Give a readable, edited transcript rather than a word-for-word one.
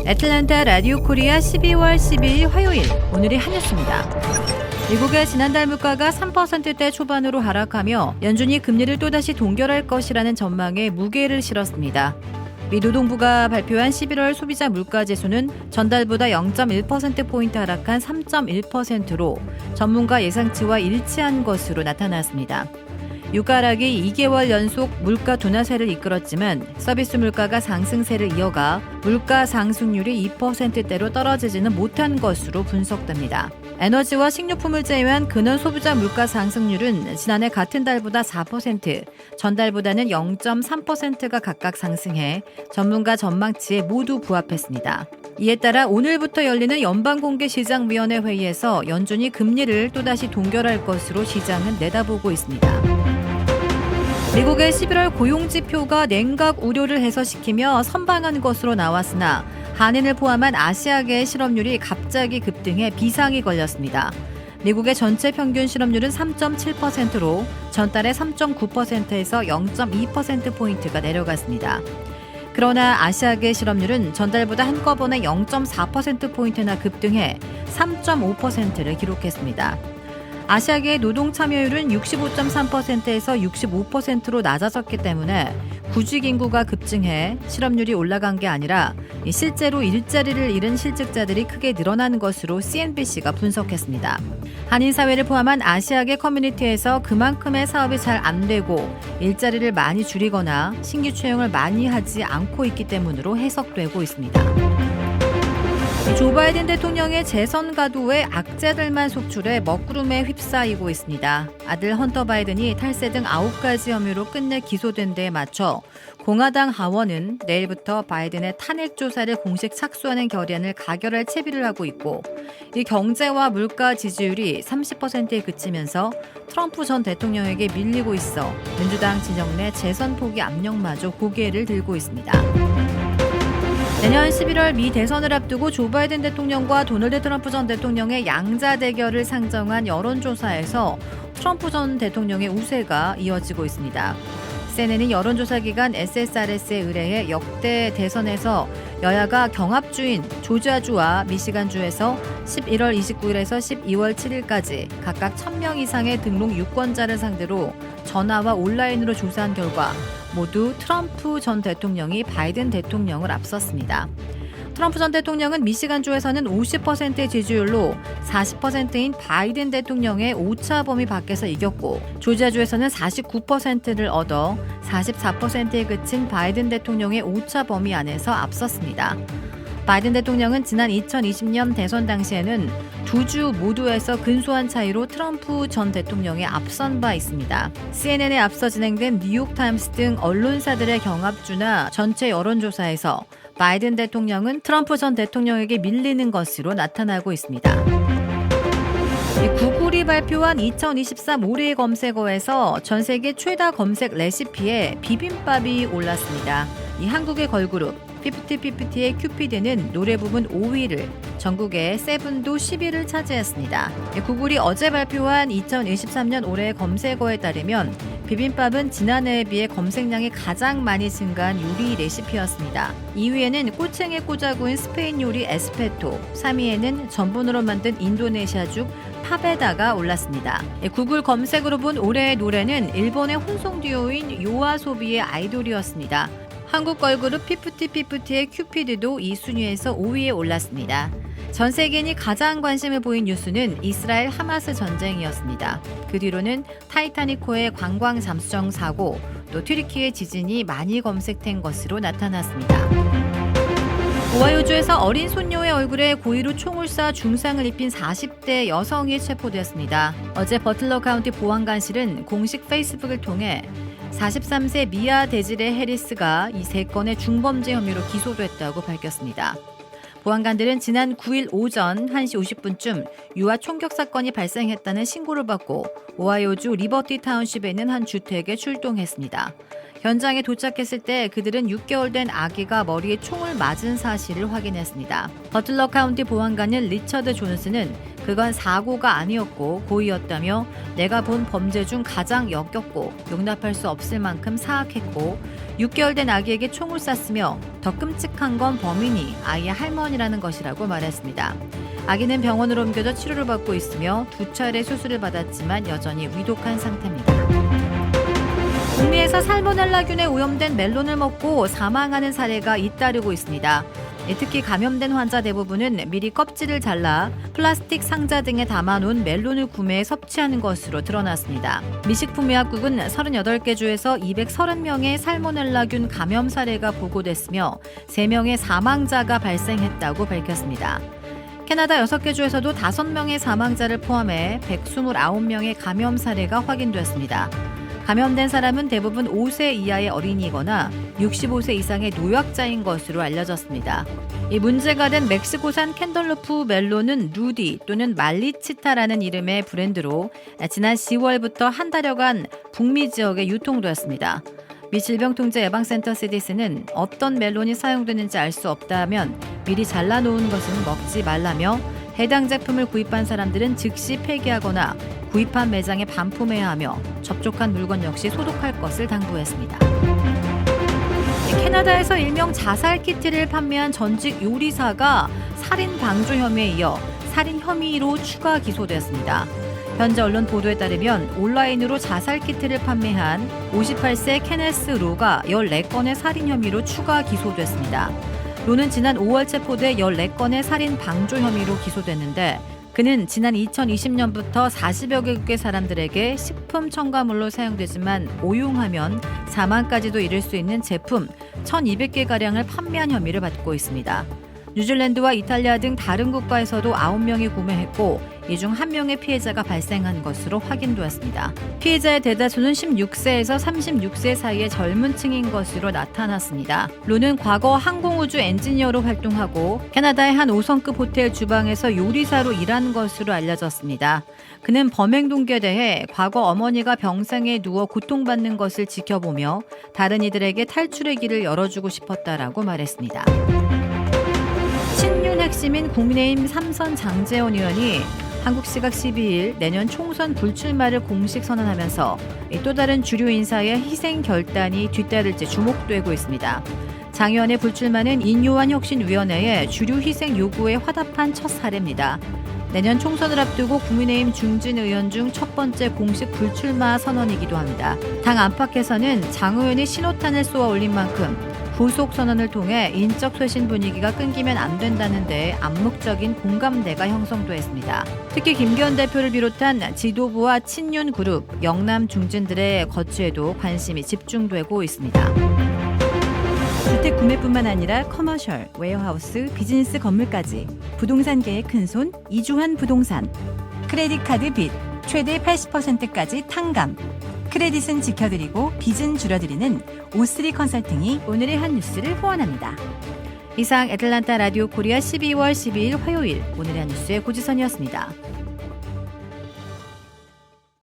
애틀랜타 라디오 코리아 12월 12일 화요일, 오늘의 한 뉴스입니다. 미국의 지난달 물가가 3%대 초반으로 하락하며 연준이 금리를 또다시 동결할 것이라는 전망에 무게를 실었습니다. 미 노동부가 발표한 11월 소비자 물가지수는 전달보다 0.1%포인트 하락한 3.1%로 전문가 예상치와 일치한 것으로 나타났습니다. 유가 하락이 2개월 연속 물가 둔화세를 이끌었지만 서비스 물가가 상승세를 이어가 물가 상승률이 2%대로 떨어지지는 못한 것으로 분석됩니다. 에너지와 식료품을 제외한 근원 소비자 물가 상승률은 지난해 같은 달보다 4%, 전달보다는 0.3%가 각각 상승해 전문가 전망치에 모두 부합했습니다. 이에 따라 오늘부터 열리는 연방공개시장위원회 회의에서 연준이 금리를 또다시 동결할 것으로 시장은 내다보고 있습니다. 미국의 11월 고용지표가 냉각 우려를 해소시키며 선방한 것으로 나왔으나 한인을 포함한 아시아계 실업률이 갑자기 급등해 비상이 걸렸습니다. 미국의 전체 평균 실업률은 3.7%로 전달의 3.9%에서 0.2%포인트가 내려갔습니다. 그러나 아시아계 실업률은 전달보다 한꺼번에 0.4%포인트나 급등해 3.5%를 기록했습니다. 아시아계의 노동 참여율은 65.3%에서 65%로 낮아졌기 때문에 구직 인구가 급증해 실업률이 올라간 게 아니라 실제로 일자리를 잃은 실직자들이 크게 늘어난 것으로 CNBC가 분석했습니다. 한인 사회를 포함한 아시아계 커뮤니티에서 그만큼의 사업이 잘 안 되고 일자리를 많이 줄이거나 신규 채용을 많이 하지 않고 있기 때문으로 해석되고 있습니다. 조 바이든 대통령의 재선 가도에 악재들만 속출해 먹구름에 휩싸이고 있습니다. 아들 헌터 바이든이 탈세 등 9가지 혐의로 끝내 기소된 데에 맞춰 공화당 하원은 내일부터 바이든의 탄핵 조사를 공식 착수하는 결의안을 가결할 채비를 하고 있고 이 경제와 물가 지지율이 30%에 그치면서 트럼프 전 대통령에게 밀리고 있어 민주당 진영 내 재선 포기 압력마저 고개를 들고 있습니다. 내년 11월 미 대선을 앞두고 조 바이든 대통령과 도널드 트럼프 전 대통령의 양자 대결을 상정한 여론조사에서 트럼프 전 대통령의 우세가 이어지고 있습니다. CNN이 여론조사 기관 SSRS에 의뢰해 역대 대선에서 여야가 경합주인 조지아주와 미시간주에서 11월 29일에서 12월 7일까지 각각 1,000명 이상의 등록 유권자를 상대로 전화와 온라인으로 조사한 결과 모두 트럼프 전 대통령이 바이든 대통령을 앞섰습니다. 트럼프 전 대통령은 미시간주에서는 50%의 지지율로 40%인 바이든 대통령의 오차 범위 밖에서 이겼고 조지아주에서는 49%를 얻어 44%에 그친 바이든 대통령의 오차 범위 안에서 앞섰습니다. 바이든 대통령은 지난 2020년 대선 당시에는 두 주 모두에서 근소한 차이로 트럼프 전 대통령에 앞선 바 있습니다. CNN에 앞서 진행된 뉴욕타임스 등 언론사들의 경합주나 전체 여론조사에서 바이든 대통령은 트럼프 전 대통령에게 밀리는 것으로 나타나고 있습니다. 구글이 발표한 2023 올해의 검색어에서 전 세계 최다 검색 레시피에 비빔밥이 올랐습니다. 이 한국의 걸그룹 5050의 큐피드는 노래 부분 5위를, 전국의 세븐도 10위를 차지했습니다. 구글이 어제 발표한 2023년 올해의 검색어에 따르면 비빔밥은 지난해에 비해 검색량이 가장 많이 증가한 요리 레시피였습니다. 2위에는 꼬챙에 꽂아 구운 스페인 요리 에스페토, 3위에는 전분으로 만든 인도네시아죽 파베다가 올랐습니다. 구글 검색으로 본 올해의 노래는 일본의 혼성 듀오인 요아소비의 아이돌이었습니다. 한국 걸그룹 피프티피프티의 큐피드도 이 순위에서 5위에 올랐습니다. 전 세계인이 가장 관심을 보인 뉴스는 이스라엘 하마스 전쟁이었습니다. 그 뒤로는 타이타닉호의 관광 잠수정 사고, 또 튀르키예 지진이 많이 검색된 것으로 나타났습니다. 오하이오주에서 어린 손녀의 얼굴에 고의로 총을 쏴 중상을 입힌 40대 여성이 체포되었습니다. 어제 버틀러 카운티 보안관실은 공식 페이스북을 통해 43세 미아 데지레 해리스가 이 3건의 중범죄 혐의로 기소됐다고 밝혔습니다. 보안관들은 지난 9일 오전 1시 50분쯤 유아 총격 사건이 발생했다는 신고를 받고 오하이오주 리버티 타운십에 있는 한 주택에 출동했습니다. 현장에 도착했을 때 그들은 6개월 된 아기가 머리에 총을 맞은 사실을 확인했습니다. 버틀러 카운티 보안관인 리처드 존슨은 그건 사고가 아니었고 고의였다며 내가 본 범죄 중 가장 역겹고 용납할 수 없을 만큼 사악했고 6개월 된 아기에게 총을 쐈으며 더 끔찍한 건 범인이 아이의 할머니라는 것이라고 말했습니다. 아기는 병원으로 옮겨져 치료를 받고 있으며 2차례 수술을 받았지만 여전히 위독한 상태입니다. 북미에서 살모넬라균에 오염된 멜론을 먹고 사망하는 사례가 잇따르고 있습니다. 특히 감염된 환자 대부분은 미리 껍질을 잘라 플라스틱 상자 등에 담아놓은 멜론을 구매해 섭취하는 것으로 드러났습니다. 미식품의학국은 38개 주에서 230명의 살모넬라균 감염 사례가 보고됐으며 3명의 사망자가 발생했다고 밝혔습니다. 캐나다 6개 주에서도 5명의 사망자를 포함해 129명의 감염 사례가 확인됐습니다. 감염된 사람은 대부분 5세 이하의 어린이거나 65세 이상의 노약자인 것으로 알려졌습니다. 이 문제가 된 멕시코산 캔덜루프 멜론은 루디 또는 말리치타라는 이름의 브랜드로 지난 10월부터 한 달여간 북미 지역에 유통되었습니다. 미 질병통제예방센터 CDC는 어떤 멜론이 사용되는지 알 수 없다면 미리 잘라놓은 것은 먹지 말라며 해당 제품을 구입한 사람들은 즉시 폐기하거나 구입한 매장에 반품해야 하며 접촉한 물건 역시 소독할 것을 당부했습니다. 캐나다에서 일명 자살 키트를 판매한 전직 요리사가 살인 방조 혐의에 이어 살인 혐의로 추가 기소됐습니다. 현재 언론 보도에 따르면 온라인으로 자살 키트를 판매한 58세 케네스 로가 14건의 살인 혐의로 추가 기소됐습니다. 로는 지난 5월 체포돼 14건의 살인 방조 혐의로 기소됐는데 그는 지난 2020년부터 40여 개국의 사람들에게 식품 첨가물로 사용되지만 오용하면 사망까지도 이를 수 있는 제품 1,200개가량을 판매한 혐의를 받고 있습니다. 뉴질랜드와 이탈리아 등 다른 국가에서도 9명이 구매했고 이 중 1명의 피해자가 발생한 것으로 확인되었습니다. 피해자의 대다수는 16세에서 36세 사이의 젊은 층인 것으로 나타났습니다. 로는 과거 항공우주 엔지니어로 활동하고 캐나다의 한 5성급 호텔 주방에서 요리사로 일한 것으로 알려졌습니다. 그는 범행 동기에 대해 과거 어머니가 병상에 누워 고통받는 것을 지켜보며 다른 이들에게 탈출의 길을 열어주고 싶었다라고 말했습니다. 친윤 핵심인 국민의힘 3선 장제원 의원이 한국 시각 12일 내년 총선 불출마를 공식 선언하면서 또 다른 주류 인사의 희생 결단이 뒤따를지 주목되고 있습니다. 장 의원의 불출마는 인요한 혁신위원회의 주류 희생 요구에 화답한 첫 사례입니다. 내년 총선을 앞두고 국민의힘 중진 의원 중 첫 번째 공식 불출마 선언이기도 합니다. 당 안팎에서는 장 의원이 신호탄을 쏘아 올린 만큼 후속 선언을 통해 인적 쇄신 분위기가 끊기면 안 된다는 데 암묵적인 공감대가 형성됐습니다. 특히 김기현 대표를 비롯한 지도부와 친윤 그룹, 영남 중진들의 거취에도 관심이 집중되고 있습니다. 주택 구매뿐만 아니라 커머셜, 웨어하우스, 비즈니스 건물까지 부동산계의 큰손 이주환 부동산. 크레딧 카드 빚 최대 80%까지 탕감. 크레딧은 지켜드리고 빚은 줄여드리는 O3 컨설팅이 오늘의 한 뉴스를 후원합니다. 이상 애틀란타 라디오 코리아 12월 12일 화요일 오늘의 한 뉴스의 고지선이었습니다.